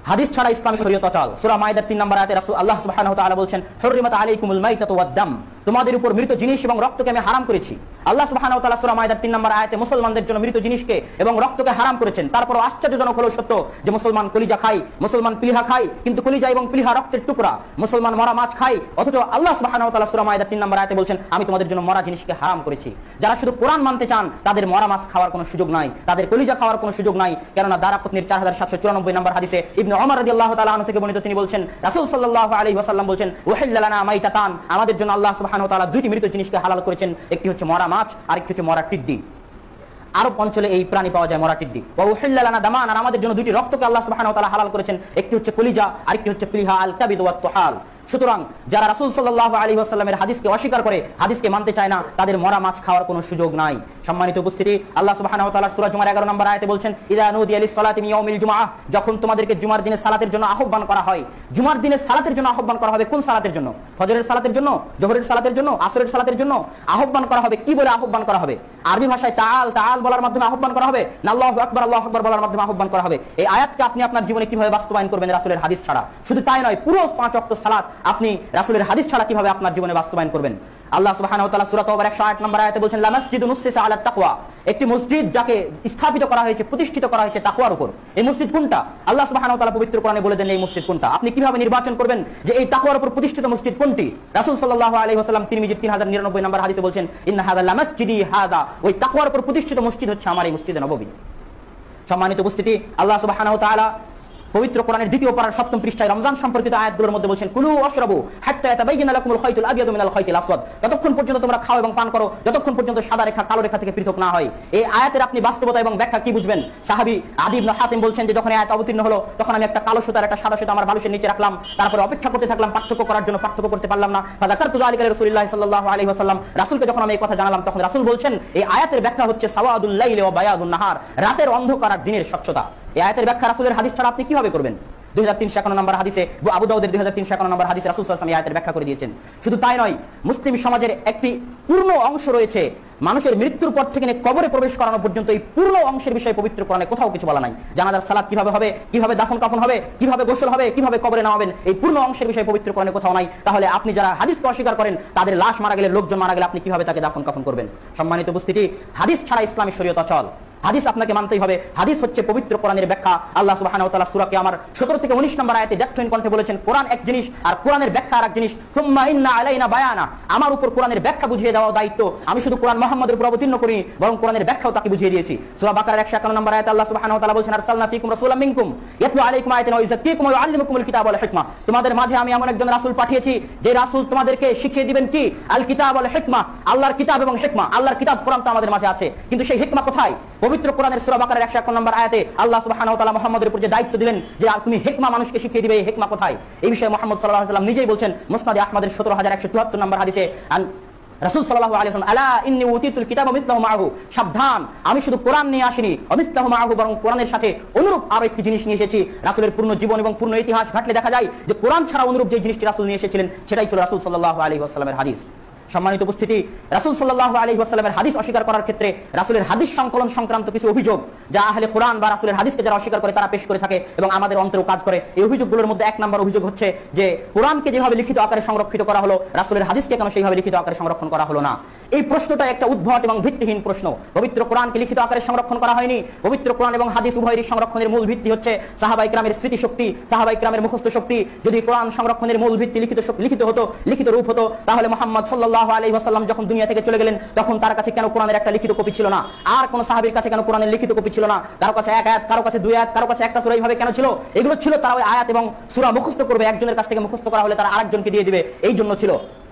হাদিস ছাড়া ইসলামী শরীয়ত অচল। সূরা মাইদার 3 নম্বর আয়াতে রাসূল আল্লাহ সুবহানাহু ওয়া তাআলা বলেন, হুররিমাত আলাইকুমুল মাইতাতু ওয়াদ-দাম, তোমাদের উপর মৃত জিনিস এবং রক্তকে আমি হারাম করেছি। আল্লাহ সুবহানাহু ওয়া তাআলা সূরা মাইদার 3 নম্বর আয়াতে মুসলমানদের জন্য মৃত জিনিসকে এবং রক্তকে হারাম করেছেন। তারপর আশ্চর্যজনক হলো সত্য যে মুসলমান কলিজা খায়, মুসলমান প্লিহা খায়, কিন্তু কলিজা এবং প্লিহা রক্তের টুকরা। মুসলমান মরা মাছ খায়, অথচ আল্লাহ সুবহানাহু ওয়া তাআলা সূরা মাইদার 3 নম্বর আয়াতে বলেন, আমি তোমাদের জন্য মরা জিনিসকে হারাম করেছি। যারা শুধু কোরআন মানতে চান তাদের মরা মাছ খাওয়ার কোনো সুযোগ নাই, তাদের কলিজা খাওয়ার কোনো সুযোগ নাই। কেননা দারাকুতনির 4794 নম্বর হাদিসে ইবনে ওমর রাদিয়াল্লাহু তাআলা আনহু থেকে বর্ণিত, তিনি বলছেন রাসূল সাল্লাল্লাহু আলাইহি ওয়াসাল্লাম বলছেন, উহিল্লা লানা মাইতাতান, আমাদের জন্য আল্লাহ সুবহানাহু ওয়া তাআলা দুইটি মৃত জিনিসকে হালাল করেছেন, একটি হচ্ছে মরা মাছ আর একটি হচ্ছে মরা টিড্ডি। আরব অঞ্চলে এই প্রাণী পাওয়া যায়, মরা টিড্ডি। ওয়া উহিল্লা লানা দামান, আর আমাদের জন্য দুইটি রক্তকে আল্লাহ সুবহানাহু ওয়া তাআলা হালাল করেছেন, একটি হচ্ছে কলিজা আর একটি হচ্ছে প্লিহা আল কাবিদ ওয়াত তুহাল। সুতরাং যারা রাসূল সাল্লাল্লাহু আলাইহি ওয়াসাল্লামের হাদিসকে অস্বীকার করে, হাদিসকে মানতে চায় না, তাদের মরা মাছ খাওয়ার কোনো সুযোগ নাই। সম্মানিত উপস্থিতি, আল্লাহ সুবহানাহু ওয়া তাআলা সূরা জুমার 11 নম্বর আয়াতে বলেন, ইযা নুদিয়া লিস-সালাতি মিন ইয়াউমিল জুমআহ, যখন তোমাদেরকে জুমার দিনে সালাতের জন্য আহ্বান করা হয়। জুমার দিনে সালাতের জন্য আহ্বান করা হবে, কোন সালাতের জন্য? ফজরের সালাতের জন্য, যোহরের সালাতের জন্য, আসরের সালাতের জন্য আহ্বান করা হবে। কি বলে আহ্বান করা হবে? আরবি ভাষায় তাআল তাআল বলার মাধ্যমে আহ্বান করা হবে, না আল্লাহু আকবার বলার মাধ্যমে আহ্বান করা হবে? এই আয়াতকে আপনি আপনার জীবনে কিভাবে বাস্তবায়ন করবেন রাসূলের হাদিস ছাড়া? শুধু তাই নয়, পুরো 5 ওয়াক্ত সালাত আপনি রাসূলের হাদিস ছাড়া কিভাবে আপনার জীবনে বাস্তবায়ন করবেন? আল্লাহ সুবহানাহু ওয়া তাআলা সূরা তাওবার 108 নম্বর আয়াতে বলেন, লা মাসজিদুন উসসিসা আলা তাকওয়া, একটি মসজিদ যাকে স্থাপিত করা হয়েছে, প্রতিষ্ঠিত করা হয়েছে তাকওয়ার উপর। এই মসজিদ কোনটা? আল্লাহ সুবহানাহু ওয়া তাআলা পবিত্র কোরআনে বলে দেন এই মসজিদ কোনটা। আপনি কিভাবে নির্বাচন করবেন যে এই তাকওয়ার উপর প্রতিষ্ঠিত মসজিদ কোনটি? রাসূল সাল্লাল্লাহু আলাইহি ওয়াসাল্লাম তিরমিজি 3099 নম্বর হাদিসে বলেন, ইন্না হাযা লা মাসজিদি হাযা, ওই তাকওয়ার উপর প্রতিষ্ঠিত মসজিদ হচ্ছে আমার এই মসজিদে নববী। সম্মানিত উপস্থিতি, আল্লাহ সুবহানাহু ওয়া তাআলা পবিত্র কোরআনের 2য় পারার 7ম পৃষ্ঠায় রমজান সম্পর্কিত আয়াতগুলোর মধ্যে বলেন, কুলু ওয়াশরাবু হাত্তা ইয়াতাবায়্যানা লাকুমুল খায়তুল আবিয়াদু মিনাল খায়তিল আসওয়াদ, যতক্ষণ পর্যন্ত তোমরা খাও এবং পান করো, যতক্ষণ পর্যন্ত সাদা রেখা কালো রেখা থেকে পৃথক না হয়। এই আয়াতের আপনি বাস্তবতা এবং ব্যাখ্যা কি বুঝবেন? সাহাবী আদী ইবনে হাতিম বলেন যে যখন এই আয়াত অবতীর্ণ হলো, তখন আমি একটা কালো সুতার একটা সাদা সুতা আমার বালিশের নিচে রাখলাম, তারপরে অপেক্ষা করতে থাকলাম পার্থক্য করার জন্য, পার্থক্য করতে পারলাম না। ফাযাকারতু যালিকা লিরাসূলিল্লাহি সাল্লাল্লাহু আলাইহি ওয়াসাল্লাম, রাসূলকে যখন আমি এই কথা জানালাম, তখন রাসূল বলেন এই আয়াতের ব্যাখ্যা হচ্ছে সাওয়াদুল লাইলি ওয়া বায়াদুন নাহার, রাতের অন্ধকার আর দিনের স্বচ্ছতা। এই আয়াতের ব্যাখ্যা রাসূলের হাদিস ছাড়া আপনি কিভাবে করবেন? 2351 নম্বর হাদিসে, আবু দাউদের 2351 নম্বর হাদিসে রাসূল সাল্লাল্লাহু আলাইহি ওয়াসাল্লাম এই আয়াতের ব্যাখ্যা করে দিয়েছেন। শুধু তাই নয়, মুসলিম সমাজের একটি পূর্ণ অংশ রয়েছে, মানুষের মৃত্যুর পর থেকে কবরে প্রবেশ করানো পর্যন্ত এই পূর্ণ অংশের বিষয়ে পবিত্র কোরআনে কোথাও কিছু বলা নাই। জানাজার সালাত কিভাবে হবে, কিভাবে দাফন কাফন হবে, কিভাবে গোসল হবে, কিভাবে কবরে নামাবেন, এই পূর্ণ অংশের বিষয়ে পবিত্র কোরআনে কোথাও নাই। তাহলে আপনি যারা হাদিসকে অস্বীকার করেন, তাদের লাশ মারা গেলে, লোকজন মারা গেলে আপনি কিভাবে তাকে দাফন কাফন করবেন? সম্মানিত উপস্থিতি, হাদিস ছাড়া ইসলামী শরীয়ত অচল। হাদিস আপনাকে মানতেই হবে। হাদিস হচ্ছে পবিত্র কোরআনের ব্যাখ্যা। আল্লাহ সুবহানাহু ওয়া তাআলা সূরা কিয়ামার 17 থেকে 19 নম্বর আয়াতে দ্ব্যর্থহীন কণ্ঠে বলেছেন, কোরআন এক জিনিস আর কোরআনের ব্যাখ্যা আরেক জিনিস। সুম্মা ইন্না আলাইনা বায়ানা, আমার উপর কোরআনের ব্যাখ্যা বুঝিয়ে দেওয়া দায়িত্ব। আমি শুধু কোরআন মুহাম্মদের উপর অবতীর্ণ করিনি, বরং কোরআনের ব্যাখ্যাও তাকে বুঝিয়ে দিয়েছি। সূরা বাকারার 151 নম্বর আয়াতে আল্লাহ সুবহানাহু ওয়া তাআলা বলেছেন, আরসালনা ফীকুম রাসূলাম মিনকুম ইয়াতলু আলাইকুম আয়াতিনা ওয়া ইউযাক্কিকুম ওয়া ইউআল্লিমুকুমুল কিতাবা ওয়াল হিকমা, তোমাদের মাঝে আমি এমন একজন রাসূল পাঠিয়েছি যে রাসূল তোমাদেরকে শিখিয়ে দিবেন কি? আল কিতাব ওয়াল হিকমা, আল্লাহর কিতাব এবং হিকমা। আল্লাহর কিতাব কোরআন তো আমাদের মাঝে আছে, কিন্তু সেই হিকমা কোথায়? পবিত্র কোরআনের সূরা বাকারার 151 নম্বর আয়াতে আল্লাহ সুবহানাহু ওয়া তাআলা মুহাম্মদের উপর যে দায়িত্ব দিলেন যে তুমি হিকমা মানুষকে শিখিয়ে দিবে, এই হিকমা কোথায়? এই বিষয়ে মুহাম্মদ সাল্লাল্লাহু আলাইহি ওয়াসাল্লাম নিজেই বলেন, মুসনাদে আহমদের 17174 নম্বর হাদিসে, রাসূল সাল্লাল্লাহু আলাইহি ওয়াসাল্লাম, আলা ইন্নী উতিতুল কিতাবা মিসলাহু মাআহু, সাবধান, আমি শুধু কোরআন নিয়ে আসিনি, মিসলাহু মাআহু, বরং কোরআনের সাথে অনুরূপ আরো একটি জিনিস নিয়ে এসেছি। রাসূলের পূর্ণ জীবন এবং পূর্ণ ইতিহাস ঘাটলে দেখা যায় যে কোরআন ছাড়া অনুরূপ যে জিনিসটি রাসূল নিয়ে এসেছিলেন সেটাই ছিল রাসূল সাল্লাল্লাহু আলাইহি ওয়াসাল্লামের হাদিস। সম্মানিত উপস্থিতি, রাসূল সাল্লাল্লাহু আলাইহি ওয়াসাল্লামের হাদিস অস্বীকার করার ক্ষেত্রে রাসূলের হাদিস সংকলন সংক্রান্ত কিছু অভিযোগ যা আহলে কোরআন বা রাসূলের হাদিসকে যারা অস্বীকার করে তারা পেশ করে থাকে এবং আমাদের অন্তরেও কাজ করে। এই অভিযোগগুলোর মধ্যে 1 নম্বর অভিযোগ হচ্ছে যে কোরআনকে যেভাবে লিখিত আকারে সংরক্ষিত করা হলো, রাসূলের হাদিসকে কেন সেইভাবে লিখিত আকারে সংরক্ষণ করা হলো না? এই প্রশ্নটা একটা উদ্ভট এবং ভিত্তিহীন প্রশ্ন। পবিত্র কোরআনকে লিখিত আকারে সংরক্ষণ করা হয়নি। পবিত্র কোরআন এবং হাদিস উভয়েরই সংরক্ষণের মূল ভিত্তি হচ্ছে সাহাবায়ে কেরামের স্মৃতিশক্তি, সাহাবায়ে কেরামের মুখস্থ শক্তি। যদি কোরআন সংরক্ষণের মূল ভিত্তি লিখিত হতো, লিখিত রূপ হতো, তাহলে মুহাম্মদ সাল্লাল্লাহু আলাইহি ওয়াসাল্লাম যখন দুনিয়া থেকে চলে গেলেন তখন তার কাছে কেন কোরআনের একটা লিখিত কপি ছিল না? আর কোন সাহাবীর কাছে কেন কোরআনের লিখিত কপি ছিল না? কারো কাছে 1 আয়াত, কারো কাছে 2 আয়াত, কারো কাছে একটা সূরা, এইভাবে কেন ছিল? এগুলো ছিল তারা ওই আয়াত এবং সূরা মুখস্থ করবে, একজনের কাছ থেকে মুখস্থ করা হলে তারা আরেকজনকে দিয়ে দিবে, এই জন্য ছিল।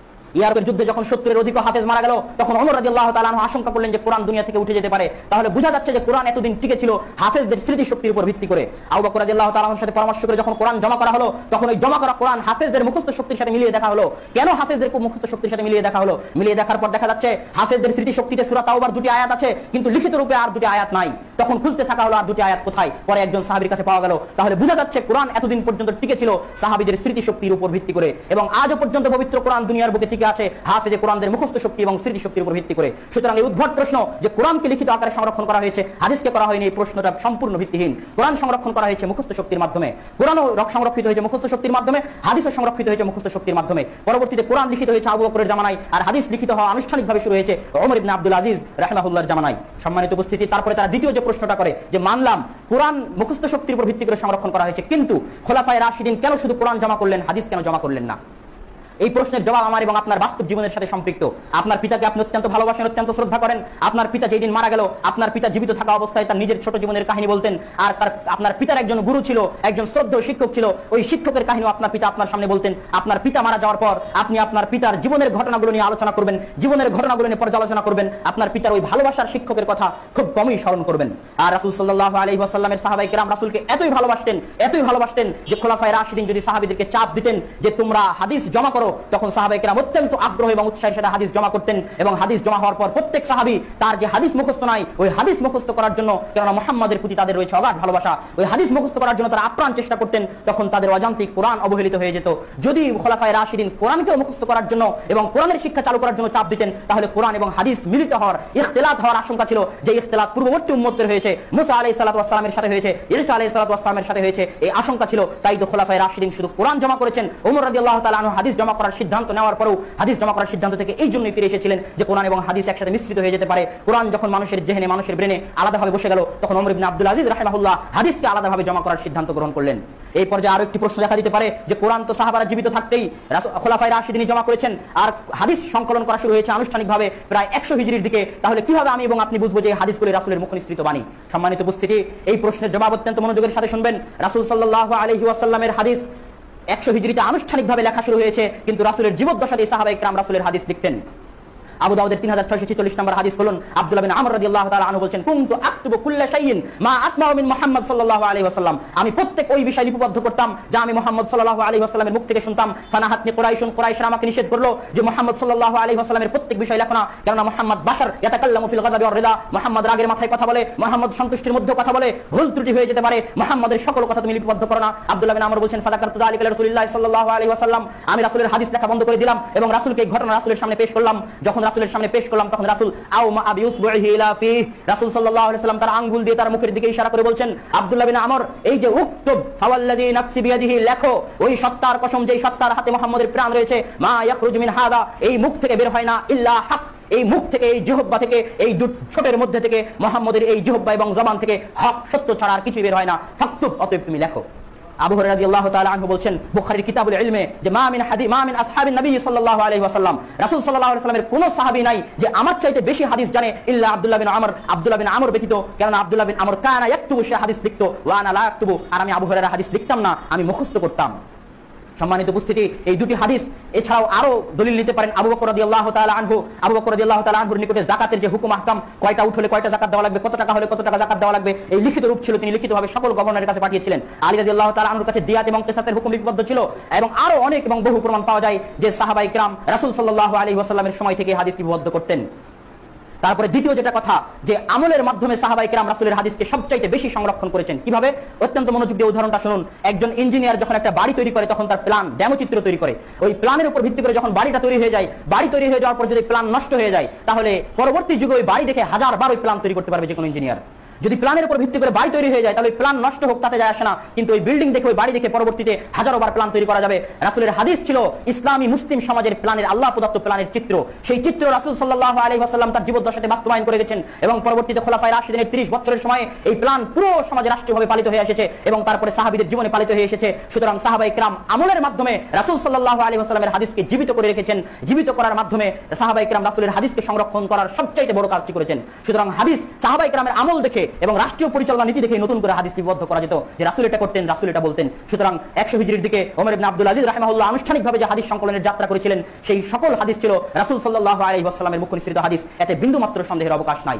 ইয়ারকের যুদ্ধে যখন 70-এর অধিক হাফেজ মারা গেল, তখন ওমর রাদিয়াল্লাহু তাআলা আনহু আশঙ্কা করলেন যে কোরআন দুনিয়া থেকে উঠে যেতে পারে। তাহলে বোঝা যাচ্ছে যে কোরআন এতদিন টিকে ছিল হাফেজদের স্মৃতি শক্তির উপর ভিত্তি করে। আবু বকর রাদিয়াল্লাহু তাআলা আনহুর সাথে পরামর্শ করে যখন কোরআন জমা করা হলো, তখন ওই জমা করা কোরআন হাফেজদের মুখস্থ শক্তির সাথে মিলিয়ে দেখা হলো। কেন হাফেজদের মুখস্থ শক্তির সাথে মিলিয়ে দেখা হলো? মিলিয়ে দেখার পর দেখা যাচ্ছে হাফেজদের স্মৃতি শক্তিতে সূরা তাওবার 2টি আয়াত আছে, কিন্তু লিখিত রূপে আর 2টি আয়াত নাই। তখন খুঁজতে থাকা হলো আর দুটি আয়াত কোথায়, পরে একজন সাহাবীর কাছে পাওয়া গেল। তাহলে বোঝা যাচ্ছে কোরআন এতদিন পর্যন্ত টিকে ছিল সাহাবীদের স্মৃতিশক্তির উপর ভিত্তি করে, এবং আজও পর্যন্ত পবিত্র কোরআন দুনিয়ার বুকে টিকে আছে হাফেজে কোরআনদের মুখস্থ শক্তি এবং স্মৃতিশক্তির উপর ভিত্তি করে। সুতরাং এই উদ্ভট প্রশ্ন যে কোরআনকে লিখিত আকারে সংরক্ষণ করা হয়েছে, হাদিসকে করা হয়নি, এই প্রশ্নটা সম্পূর্ণ ভিত্তিহীন। কোরআন সংরক্ষণ করা হয়েছে মুখস্থ শক্তির মাধ্যমে, কোরআনও সংরক্ষিত হয়েছে মুখস্থ শক্তির মাধ্যমে, হাদিসও সংরক্ষিত হয়েছে মুখস্থ শক্তির মাধ্যমে। পরবর্তীতে কোরআন লিখিত হয়েছে আবু বকরের জামানায়, আর হাদিস লিখিত হওয়া আনুষ্ঠানিকভাবে শুরু হয়েছে ওমর ইবনে আব্দুল আজিজ রাহিমাহুল্লাহর জামানায়। সম্মানিত উপস্থিতি, তারপরে তারা দ্বিতীয় যে প্রশ্নটা করে যে মানলাম কোরআন মুখস্থ শক্তির উপর ভিত্তি করে সংরক্ষণ করা হয়েছে, কিন্তু খোলাফায়ে রাশিদিন কেন শুধু কোরআন জমা করলেন, হাদিস কেন জমা করলেন না? এই প্রশ্নের জবাব আমার এবং আপনার বাস্তব জীবনের সাথে সম্পৃক্ত। আপনার পিতাকে আপনি অত্যন্ত ভালোবাসেন, অত্যন্ত শ্রদ্ধা করেন। আপনার পিতা যেই দিন মারা গেল, আপনার পিতা জীবিত থাকা অবস্থায় তার নিজের ছোট জীবনের কাহিনী বলতেন, আর আপনার পিতার একজন গুরু ছিল, একজন শ্রদ্ধেয় শিক্ষক ছিল, ওই শিক্ষকের কাহিনীও আপনার পিতা আপনার সামনে বলতেন। আপনার পিতা মারা যাওয়ার পর আপনি আপনার পিতার জীবনের ঘটনাগুলো নিয়ে আলোচনা করবেন, জীবনের ঘটনাগুলো নিয়ে পর্যালোচনা করবেন। আপনার পিতার ওই ভালোবাসার শিক্ষকের কথা খুব কমই স্মরণ করবেন। আর রাসূল সাল্লাল্লাহু আলাইহি ওয়াসাল্লামের সাহাবায়ে কেরাম রাসূলকে এতই ভালোবাসতেন যে খোলাফায়ে রাশিদিন যদি সাহাবীদেরকে চাপ দিতেন যে তোমরা হাদিস জমা করো, তখন সাহাবায়ে কেরাম অত্যন্ত আগ্রহ এবং উৎসাহের সাথে হাদিস জমা করতেন। এবং হাদিস জমা হওয়ার পর প্রত্যেক সাহাবী তার যে হাদিস মুখস্থ নাই, ওই হাদিস মুখস্থ করার জন্য, কেননা মুহাম্মাদের প্রতি তাদের রয়েছে অগাধ ভালোবাসা, ওই হাদিস মুখস্থ করার জন্য তারা আপ্রাণ চেষ্টা করতেন। তখন তাদের অজান্তিক কোরআন অবহেলিত হয়ে যেত। যদি খোলাফায়ে রাশিদিন কোরআনকে মুখস্থ করার জন্য এবং কোরআনের শিক্ষা চালু করার জন্য চাপ দিতেন, তাহলে কোরআন এবং হাদিস মিলিত হওয়ার, ইখতিলাত হওয়ার আশঙ্কা ছিল, যে ইখতিলাত পূর্ববর্তী উম্মতের হয়েছে, মুসা আলাইহিস সালাতু ওয়াস সালামের সাথে হয়েছে, ঈসা আলাইহিস সালাতু ওয়াস সালামের সাথে হয়েছে, এই আশঙ্কা ছিল। তাই তো খোলাফায়ে রাশিদিন শুধু কোরআন জমা করেছেন। ওমর রাদিয়াল্লাহু তাআলা আনহু হাদিস জমা করার সিদ্ধান্ত নেওয়ার পরেও হাদিস জমা করার সিদ্ধান্ত থেকে এই জন্যই ফিরে এসেছিলেন যে কোরআন এবং হাদিস একসাথে মিশ্রিত হয়ে যেতে পারে। কোরআন যখন মানুষের জেহেনে, মানুষের ব্রেনে আলাদাভাবে বসে গেল, তখন ওমর ইবনে আব্দুল আজিজ রাহিমাহুল্লাহ হাদিসকে আলাদাভাবে জমা করার সিদ্ধান্ত গ্রহণ করলেন। এই পর্যায়ে আরো একটি প্রশ্ন দেখা দিতে পারে যে কোরআন তো সাহাবারা জীবিত থাকতেই খোলাফায়ে রাশিদিন জমা করেছেন, আর হাদিস সংকলন করা শুরু হয়েছে আনুষ্ঠানিকভাবে প্রায় 100 হিজরির দিকে, তাহলে কিভাবে আমি এবং আপনি বুঝবো যে হাদিসগুলি রাসূলের মুখনিসৃত বাণী? সম্মানিত উপস্থিতি, এই প্রশ্নের জবাব অত্যন্ত মনোযোগের সাথে শুনবেন। রাসূল সাল্লাল্লাহু আলাইহি ওয়াসাল্লামের হাদিস 100 হিজরিতে আনুষ্ঠানিকভাবে লেখা শুরু হয়েছে, কিন্তু রাসূলের জীবদ্দশায় সাহাবায়ে কেরাম রাসূলের হাদিস লিখতেন। আবু দাউদের 3646 নম্বর হাদিস বলুন, আব্দুল্লাহ বিন আমর রাদিয়াল্লাহু তাআলা আনহু বলেন, কুনতু আকতুবু কুল্লা শাইইন মা আসমাউ মিন মুহাম্মদ সাল্লাল্লাহু আলাইহি ওয়াসাল্লাম, আমি প্রত্যেক ওই বিষয় লিপিবদ্ধ করতাম যা আমি মুহাম্মদ সাল্লাল্লাহু আলাইহি ওয়াসাল্লামের মুখ থেকে শুনতাম। ফানাহাতনি কুরাইশুন, কুরাইশরা আমাকে নিষেধ করলো যে মুহাম্মদ সাল্লাল্লাহু আলাইহি ওয়াসাল্লামের প্রত্যেক বিষয় লেখো না, কারণ মুহাম্মদ বাশার ইয়াতাকাল্লামু ফিল গাযাবি ওয়ার রিদা, মুহাম্মদ রাগের মাথায় কথা বলে, মুহাম্মদ সন্তুষ্টির মধ্যে কথা বলে, ভুল ত্রুটি হয়ে যেতে পারে, মুহাম্মদের সকল কথা তুমি লিপিবদ্ধ করো না। আব্দুল্লাহ বিন আমর বলেন, ফাযাকারতু যালিকা লিরাসূলিল্লাহ সাল্লাল্লাহু আলাইহি ওয়াসাল্লাম, আমি রাসূলের হাদিস লেখা বন্ধ করে দিলাম এবং রাসূলকে এই ঘটনা রাসূলের সামনে পেশ করলাম। যখন রাসূলের সামনে পেশ করলাম, তখন রাসূল আউমা আবি উসবুহি ইলা ফি, রাসূল সাল্লাল্লাহু আলাইহি ওয়াসাল্লাম তার আঙ্গুল দিয়ে তার মুখের দিকে ইশারা করে বলছেন, আব্দুল্লাহ বিন আমর, এই যে উক্তুব ফাওয়াল্লাযী নাফসি বিয়াদিহি, লেখো, ওই সত্তার কসম যেই সত্তার হাতে মুহাম্মদের প্রাণ রয়েছে, মা ইয়াখরুজু মিন হাদা, এই মুখ থেকে বের হয় না ইল্লা হক, এই মুখ থেকে, এই জিহ্বা থেকে, এই ছোটের মধ্যে থেকে, মুহাম্মদের এই জিহ্বা এবং জবান থেকে হক সত্য ছাড়া আর কিছু বের হয় না। ফাকতুব, অতএব তুমি লেখো। আবু হুরায়রা রাদিয়াল্লাহু তাআলা আনহু বলেন বুখারীর কিতাবুল ইলমে যে মা মিন আসহাবিন নবী সাল্লাল্লাহু আলাইহি ওয়াসাল্লাম, রাসূল সাল্লাল্লাহু আলাইহি ওয়াসাল্লামের কোন সাহাবী নাই যে আমার চাইতে বেশি হাদিস জানে ইল্লা আব্দুল্লাহ বিন আমর ব্যতীত, কারণ আব্দুল্লাহ বিন আমর কানা ইয়াকতুবু, সে হাদিস লিখতো, ওয়া আনা লা আকতুবু, আর আমি আবু হুরায়রা হাদিস লিখতাম না, আমি মুখস্থ করতাম। সম্মানিত উপস্থিতি, এই দুটি হাদিস এছাড়াও আরো দলিল নিতে পারেন আবু বকর রাদিয়াল্লাহু তাআলা আনহু। আবু বকর রাদিয়াল্লাহু তাআলা আনহুর নিকটে যাকাতের যে হুকুম আহকাম, কয়টা উঠ হলে কয়টা যাকাত দেওয়া লাগবে, কত টাকা হলে কত টাকা যাকাত দেওয়া লাগবে, এই লিখিত রূপ ছিল, তিনি লিখিতভাবে সকল গভর্নরের কাছে পাঠিয়েছিলেন। আলী রাদিয়াল্লাহু তাআলা আনহুর কাছে দিয়াত এবং কিসাসের হুকুম লিপিবদ্ধ ছিল, এবং আরো অনেক এবং বহু প্রমাণ পাওয়া যায় যে সাহাবায়ে কেরাম রাসূল সাল্লাল্লাহু আলাইহি ওয়াসাল্লামের সময় থেকে হাদিস লিপিবদ্ধ করতেন। তারপরে দ্বিতীয় যেটা কথা, যে আমলের মাধ্যমে সাহাবায়ে কেরাম রাসূলের হাদিসকে সবচাইতে বেশি সংরক্ষণ করেছেন। কিভাবে? অত্যন্ত মনোযোগ দিয়ে উদাহরণটা শুনুন। একজন ইঞ্জিনিয়ার যখন একটা বাড়ি তৈরি করে, তখন তার প্ল্যান, ডেমোচিত্র তৈরি করে। ওই প্ল্যানের উপর ভিত্তি করে যখন বাড়িটা তৈরি হয়ে যায়, বাড়ি তৈরি হয়ে যাওয়ার পর যদি প্ল্যান নষ্ট হয়ে যায়, তাহলে পরবর্তী যুগে ওই বাড়ি দেখে হাজারবার ওই প্ল্যান তৈরি করতে পারবে যে কোনো ইঞ্জিনিয়ার। যদি প্ল্যানের উপর ভিত্তি করে বাড়ি তৈরি হয়ে যায়, তাহলে প্ল্যান নষ্ট হোক তাতে যায় আসে না, কিন্তু ওই বিল্ডিং দেখে, ওই বাড়ি দেখে পরবর্তীতে হাজারোবার প্ল্যান তৈরি করা যাবে। রাসূলের হাদিস ছিল ইসলামী মুসলিম সমাজের প্ল্যানের, আল্লাহ প্রদত্ত প্ল্যানের চিত্র। সেই চিত্র রাসূল সাল্লাল্লাহু আলাইহি ওয়াসাল্লাম তার জীবদ্দশাতে বাস্তবায়ন করে গেছেন, এবং পরবর্তীতে খোলাফায়ে রাশিদিনের 30 বছরের সময়ে এই প্ল্যান পুরো সমাজে রাষ্ট্রীয়ভাবে পালিত হয়ে এসেছে, এবং তারপরে সাহাবীদের জীবনে পালিত হয়ে এসেছে। সুতরাং সাহাবায়ে কেরাম আমলের মাধ্যমে রাসূল সাল্লাল্লাহু আলাইহি ওয়াসাল্লামের হাদিসকে জীবিত করে রেখেছেন। জীবিত করার মাধ্যমে সাহাবায়ে কেরাম রাসূলের হাদিসকে সংরক্ষণ করার সবচেয়ে বড় কাজটি করেছেন। সুতরাং হাদিস সাহাবায়ে কেরামের আমল দেখে এবং রাষ্ট্রীয় পরিচালনা নীতি দেখে নতুন করে হাদিস লিপিবদ্ধ করা যেত, যে রাসূল এটা করতেন, রাসূল এটা বলতেন। সুতরাং 100 হিজরির দিকে ওমর ইবনে আব্দুল আজিজ রাহিমাহুল্লাহ আনুষ্ঠানিকভাবে যে হাদিস সংকলনের যাত্রা করেছিলেন, সেই সকল হাদিস ছিল রাসূল সাল্লাল্লাহু আলাইহি ওয়াসাল্লামের মুখনিসৃত হাদিস, এতে বিন্দুমাত্র সন্দেহের অবকাশ নাই।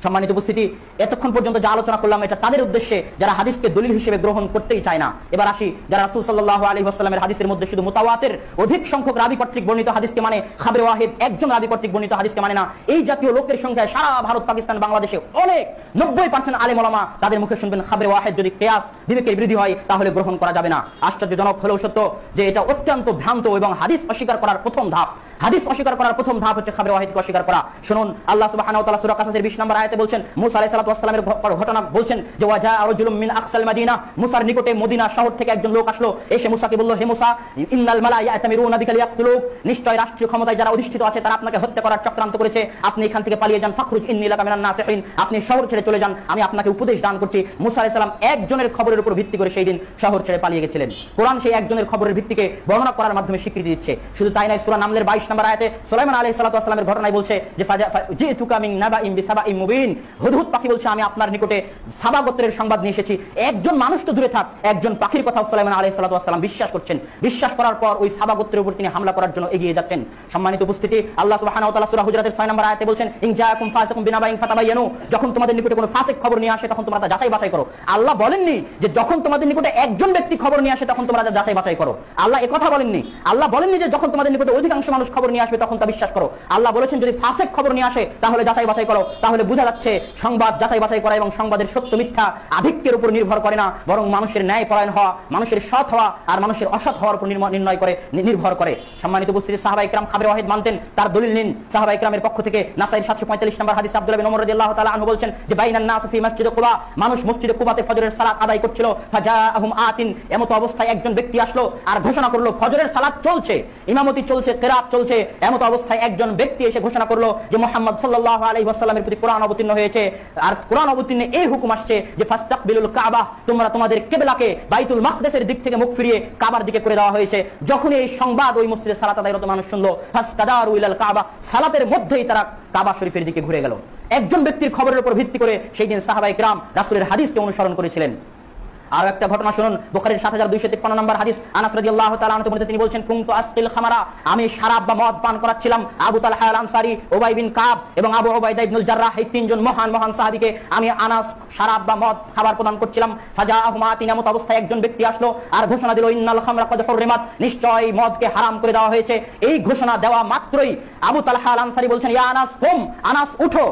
সম্মানিত উপস্থিতি, এতক্ষণ পর্যন্ত যা আলোচনা করলাম এটা তাদের উদ্দেশ্যে যারা হাদিসকে দলিল হিসেবে গ্রহণ করতেই চায় না। এবার আসি যারা রাসূল সাল্লাল্লাহু আলাইহি ওয়াসাল্লামের হাদিসের মধ্যে শুধু মুতাওয়াতির অধিক সংখ্যক রাবী কর্তৃক বর্ণিত হাদিসকে মানে, খাবরে ওয়াহিদ একজন রাবী কর্তৃক বর্ণিত হাদিসকে মানে না, এই জাতীয় লোকের সংখ্যা সারা ভারত, পাকিস্তান, বাংলাদেশে অনেক 90% আলেম ওলামা তাদের মুখে শুনবেন খাবরে ওয়াহিদ যদি কিয়াস বিবেকের বিরোধী হয় তাহলে গ্রহণ করা যাবে না। আশ্চর্যজনক হলেও সত্য যে এটা অত্যন্ত ভ্রান্ত এবং হাদিস অস্বীকার করার প্রথম ধাপ। হাদিস অস্বীকার করার প্রথম ধাপ হচ্ছে খাবরে ওয়াহিদকে অস্বীকার করা। শুনুন, আল্লাহ সুবহানাহু ওয়া তাআলা সূরা কাসাসের 20 নম্বর আয়াতে বলছেন, মুসা আলাইহিস সালাতু ওয়াস সালামের ঘটনা বলছেন যে ওয়াজা রাজুলুম মিন আকসাল মাদিনা, মুসার নিকটে মদিনা শহর থেকে একজন লোক আসলো, এসে মুসাকে বলল, হে মুসা, ইন্নাল মালায়া ইয়াতামিরুনা বিকা লিয়াকতুলুক, নিশ্চয় রাষ্ট্রীয় ক্ষমতায় যারা অধিষ্ঠিত আছে তারা আপনাকে হত্যা করার চক্রান্ত করেছে, আপনি এখান থেকে পালিয়ে যান, ফাখরুজ ইন্নী লাকা মিনান নাসিহিন, আপনি শহর ছেড়ে চলে যান, আমি আপনাকে উপদেশ দান করছি। মুসা আলাইহিস সালাম একজনের খবরের উপর ভিত্তি করে সেই দিন শহর ছেড়ে পালিয়ে গেছিলেন। কোরআন সেই একজনের খবরের ভিত্তিকে বর্ণনা করার মাধ্যমে স্বীকৃতি দিচ্ছে। শুধু তাই নয়, সূরা নামলের 22 নম্বর আয়াতে সুলাইমান আলাইহিস সালাতু ওয়াস সালামের ঘটনায় বলছে যে জিতুকা মিন নাবাইন বিসাবাইন মুবিন, হুদহুদ পাখি বলছে আমি আপনার নিকটে সাবা গোত্রের সংবাদ নিয়ে এসেছি। একজন মানুষ তো দূরে থাক, একজন পাখির কথা সুলাইমান আলাইহিস সালাতু ওয়াস সালাম বিশ্বাস করছেন। বিশ্বাস করার পর ওই সাবা গোত্রের উপর তিনি হামলা করার জন্য এগিয়ে যাচ্ছেন। সম্মানিত উপস্থিতি, আল্লাহ সুবহানাহু ওয়া তাআলা সূরা হুজরাতের 6 নম্বর আয়াতে বলছেন, ইন জাআকুম ফাসিকুম বিনাবাইন ফাতাবায়ানু, যখন তোমাদের নিকটে কোনো ফাসিক খবর নিয়ে আসে তখন তোমরা তা যাচাই বাছাই করো। আল্লাহ বলেননি যে যখন তোমাদের নিকটে একজন ব্যক্তি খবর নিয়ে আসে তখন তোমরা তা যাচাই বাছাই করো। আল্লাহ এই কথা বলেননি। আল্লাহ বলেননি যে যখন তোমাদের নিকটে অধিকাংশ মানুষ খবর নিয়ে আসবে তখন তা বিশ্বাস করো। আল্লাহ বলেছেন যদি ফাসিক খবর নিয়ে আসে তাহলে যাচাই বাছাই করো। তাহলে বোঝা যাচ্ছে সংবাদ যাচাই বাছাই করা এবং সংবাদের সত্য মিথ্যা আধিক্যের উপর নির্ভর করে না, বরং মানুষের ন্যায় পরায়ণ হওয়া, মানুষের সৎ হওয়া আর মানুষের অসৎ হওয়ার উপর নির্ভর করে। সম্মানিত উপস্থিতি, সাহাবায়ে কেরাম খাবরে ওয়াহিদ মানতেন, তার দলিল নিন। সাহাবায়ে কেরামের পক্ষ থেকে নাসাইর 745 নম্বর হাদিস আব্দুল্লাহ বিন ওমর রাদিয়াল্লাহু তাআলা আনহু বলছেন যে বাইনান নাস ফি মসজিদে কুবা, মানুষ মসজিদে কুবাতে ফজরের সালাত আদায় করছিল, ফাজাআহুম আতিন, এমত অবস্থায় একজন ব্যক্তি আসলো আর ঘোষণা করলো ফজরের সালাত চলছে, ইমামতি চলছে, কিরাত চলছে, এমত অবস্থায় একজন ব্যক্তি এসে ঘোষণা করলো যে মুহাম্মদ সাল্লাল্লাহু আলাইহি ওয়াসাল্লামের প্রতি কোরআন অবতীর্ণ হয়েছে। আর কোরআন অবতীর্ণে এই হুকুম আসছে যে ফাস্তাকবিলুল কাবা, তোমরা তোমাদের কিবলাকে বাইতুল মাকদিসের দিক থেকে মুখ ফিরিয়ে কাবার দিকে করে দেওয়া হয়েছে। যখন এই সংবাদ ওই মসজিদে সালাত আদায়রত মানুষ শুনলো, ফাস্তাদারু ইলাল কাবা, সালাতের মধ্যেই তারা কাবা শরীফের দিকে ঘুরে গেল। একজন ব্যক্তির খবরের উপর ভিত্তি করে সেই দিন সাহাবায়ে কেরাম রাসূলের হাদিসকে অনুসরণ করেছিলেন। আর একটা ঘটনা শুনুন, বুখারীর 7253 নম্বর হাদিস, আনাস রাদিয়াল্লাহু তাআলা আনহু তিনি বলছেন, কুনতু আসকিল খামারা, আমি শরাব বা মদ পান করাচ্ছিলাম আবু তালহা আল আনসারী, উবাই বিন কাব এবং আবু উবাইদা ইবনুল জাররাহ, এই তিনজন মহান সাহাবীকে আমি আনাস শরাব বা মদ খাবার প্রদান করছিলাম। ফাজাআহুমা, তিনামত অবস্থায় একজন ব্যক্তি আসলো আর ঘোষণা দিল, ইন্নাল খামরা কদ হুররিমাত, নিশ্চয় মদকে হারাম করে দেওয়া হয়েছে। এই ঘোষণা দেওয়া মাত্রই আবু তালহা আল আনসারী বলছেন, ইয়া আনাস কুম, আনাস উঠো,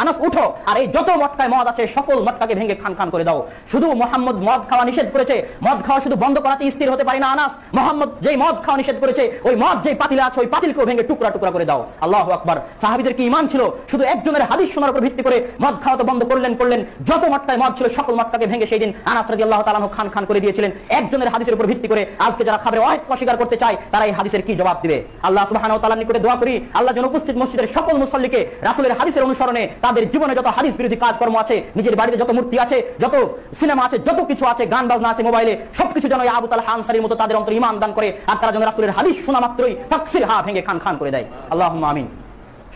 আনাস উঠো, আর এই যত মটকায় মদ আছে সকল মটকাকে ভেঙে খান খান করে দাও। শুধু মুহাম্মদ মদ খাওয়া নিষেধ করেছে, মদ খাওয়া শুধু বন্ধ করাতে স্থির হতে পারে না আনাস, মুহাম্মদ যেই মদ খাওয়া নিষেধ করেছে ওই মদ যেই পাতিলে আছে ওই পাতিলকেও ভেঙে টুকরা টুকরা করে দাও। আল্লাহু আকবার। সাহাবীদের কি ঈমান ছিল! শুধু একজনের হাদিস শোনার উপর ভিত্তি করে মদ খাওয়া তো বন্ধ করলেন, যত মটকায় মদ ছিল সকল মটকাকে ভেঙে সেই দিন আনাস রাদিয়াল্লাহু তাআলা খান খান করে দিয়েছিলেন একজনের হাদিসের উপর ভিত্তি করে। আজকে যারা খাবরে ওয়াহিদ অস্বীকার করতে চায় তারা এই হাদিসের কি জবাব দিবে? আল্লাহ সুবহানাহু ওয়া তাআলার নিকটে দোয়া করি, আল্লাহ যেন উপস্থিত মসজিদের সকল মুসাল্লিকে রাসূলের হাদিসের অনুসরণে তাদের জীবনে যত হাদিস বিরোধী কাজকর্ম আছে, নিজের বাড়িতে যত মূর্তি আছে, যত সিনেমা আছে, যত কিছু আছে, গান বাজনা আছে মোবাইলে, সবকিছু যেন আবু তালহা আনসারীর মতো তাদের অন্তরে ঈমান দান করে আর তারা যেন রাসূলের হাদিস শোনা মাত্রই তাকসিরহা ভেঙে খান খান করে দেয়। আল্লাহুম্মা আমিন।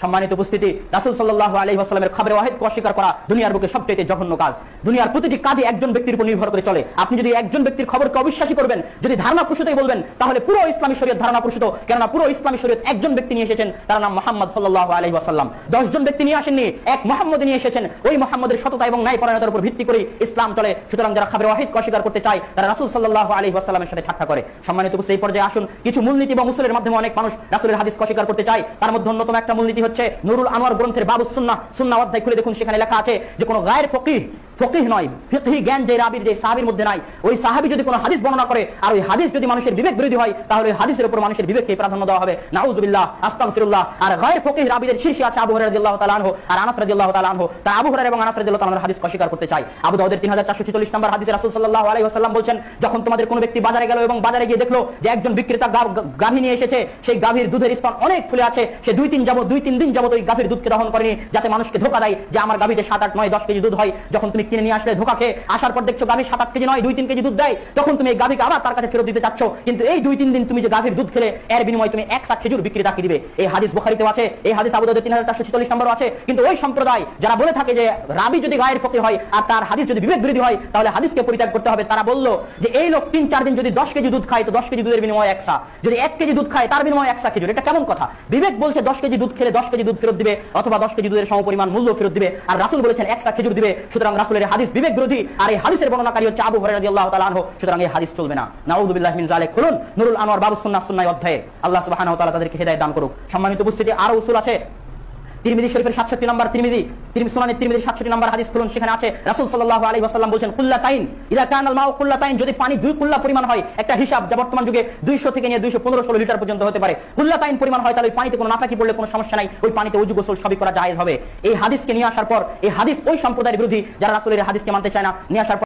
সম্মানিত উপস্থিতি, রাসূল সাল্লাল্লাহু আলাইহি ওয়াসাল্লামের খবরে ওয়াহিদকে অস্বীকার করা দুনিয়ার বুকে সবচেয়ে জঘন্য কাজ। দুনিয়ার প্রতিটি কাজই একজন ব্যক্তির উপর নির্ভর করে চলে। আপনি যদি একজন ব্যক্তির খবরকে অবিশ্বাসী করবেন, যদি ধারণা প্রসূতই বলবেন, তাহলে পুরো ইসলামী শরীয়ত ধারণা প্রসূত। কেননা পুরো ইসলামী শরীয়ত একজন ব্যক্তি নিয়ে এসেছেন, তার নাম মুহাম্মদ সাল্লাল্লাহু আলাইহি ওয়াসাল্লাম। 10 জন ব্যক্তি নিয়ে আসেননি, এক মুহাম্মদ নিয়ে এসেছেন। ওই মুহাম্মদের সততা এবং ন্যায়পরায়ণতার উপর ভিত্তি করে ইসলাম চলে। সুতরাং যারা খবরে ওয়াহিদকে অস্বীকার করতে চায় তারা রাসূল সাল্লাল্লাহু আলাইহি ওয়াসাল্লামের সাথে ঠাট্টা করে। সম্মানিত উপস্থিতি, এই পর্যায়ে আসুন কিছু মূলনীতি এবং উসুলের মাধ্যমে অনেক মানুষ রাসূলের হাদিসকে অস্বীকার করতে চায়। তার মধ্যে অন্যতম একটা মূলনীতি হচ্ছে নুরুল আনোয়ার গ্রন্থের বাবুস সুন্নাহ অধ্যায় খুলে দেখুন, সেখানে লেখা আছে যে কোন গায়র ফকিহ নয়, ফিকহি জ্ঞান যে রাবীর যে সাহাবীর মধ্যে নাই, ওই সাহাবী যদি কোনো হাদিস বর্ণনা করে আর ওই হাদিস যদি মানুষের বিবেক বিরোধী হয় তাহলে ওই হাদিসের উপর মানুষের বিবেককে প্রাধান্য দেওয়া হবে। নাউযুবিল্লাহ, আস্তাগফিরুল্লাহ। আর গায়র ফকিহ রাবীদের শীর্ষে আছে আবু হুরায়রা রাদিয়াল্লাহু তাআলা আনহু আর আনাস রাদিয়াল্লাহু তাআলা আনহু। তারা আবু হুরায়রা এবং আনাস রাদিয়াল্লাহু তাআলা আনহুর হাদিস অস্বীকার করতে চায়। আবু দাউদের 3446 নম্বর হাদিসে রাসূল সাল্লাল্লাহু আলাইহি ওয়াসাল্লাম বলেন, যখন তোমাদের কোনো ব্যক্তি বাজারে গেল এবং বাজারে গিয়ে দেখলো যে একজন বিক্রেতা গাভী নিয়ে এসেছে, সেই গাভীর দুধের স্তন অনেক ফুলে আছে, সে 2-3 দিন যাবত ওই গাভীর দুধকে দহন করেনি, যাতে মানুষকে ধোঁকা দেয় যে আমার গাভীতে 7, 8, 9, 10 কেজি দুধ হয়। যখন তুমি কিনে নিয়ে আসলে ধোকা খেয়ে আসার পর দেখছো গাভী 7-8 কেজি নয় 2-3 কেজি দুধ দেয়, তখন তুমি এই গাভীকে আবার তার কাছে ফেরত দিতে চাচ্ছ, কিন্তু এই 2-3 দিন তুমি যে গাভীর দুধ খেলে এর বিনিময়ে তুমি 1 সাক খেজুর বিক্রি তাকে দিবে। এই হাদিস বুখারীতে আছে, এই হাদিস আবু দাউদের 3446 নম্বরও আছে। কিন্তু ওই সম্প্রদায় যারা বলে থাকে যে রাবী যদি গায়ের ফকির হয় আর তার হাদিস যদি বিবেক বিরোধী হয় তাহলে হাদিসকে পরিত্যাগ করতে হবে, তারা বলল যে এই লোক 3-4 দিন যদি 10 কেজি দুধ খায় তো 10 কেজি দুধের বিনিময়ে 1 সা, যদি 1 কেজি দুধ খায় তার বিনিময়ে 1 সা খেজুর। এটা কেমন কথা? বিবেক বলছে 10 কেজি দুধ খেলে 10 কেজি দুধ ফেরত দিবে অথবা 10 কেজি দুধের সমপরিমাণ মূল্য ফেরত দিবে, আর রাসূল বলেছেন 1 সা খেজুর দিবে। সুতরাং রাসূলের হাদিস বিবেক বিরোধী, আর এই হাদিসের বর্ণনাকারী হচ্ছে আবু হুরায়রা রাদিয়াল্লাহু তাআলা আনহু। সুতরাং এই হাদিস চলবে না। নাউযুবিল্লাহি মিন যালিক। খুলুন নুরুল আনোয়ার বাবুস সুন্নাহ সুন্নাহ অধ্যায়ে। আল্লাহ সুবহানাহু ওয়া তাআলা তাদেরকে হেদায়েত দান করুক। সম্মানিত উপস্থিতি, আরো উসুল আছে। তিরমিজি শরীফের 67 নম্বর, সুনানে তিরমিজির 67 নম্বর হাদিস খুলুন, সেখানে আছে রাসূল সাল্লাল্লাহু আলাইহি ওয়াসাল্লাম বলেছেন কুল্লাতাইন ইযা কানাল মাউ কুল্লাতাইন, যদি পানি 2 কুল্লা পরিমাণ হয়, একটা হিসাব যা বর্তমান যুগে 200 থেকে নিয়ে 215-16 লিটার পর্যন্ত হতে পারে, কুল্লাতাইন পরিমাণ হয়, তাহলে ওই পানিতে কোনো নাপাকি পড়লে কোনো সমস্যা নাই, ওই পানিতে ওযু গোসল সবই করা জায়েজ হবে। এই হাদিসকে নিয়ে আসার পর, এই হাদিস ওই সম্প্রদায়ের বিরোধী যারা রাসূলের হাদিসকে মানতে চায় না, নিয়ে আসার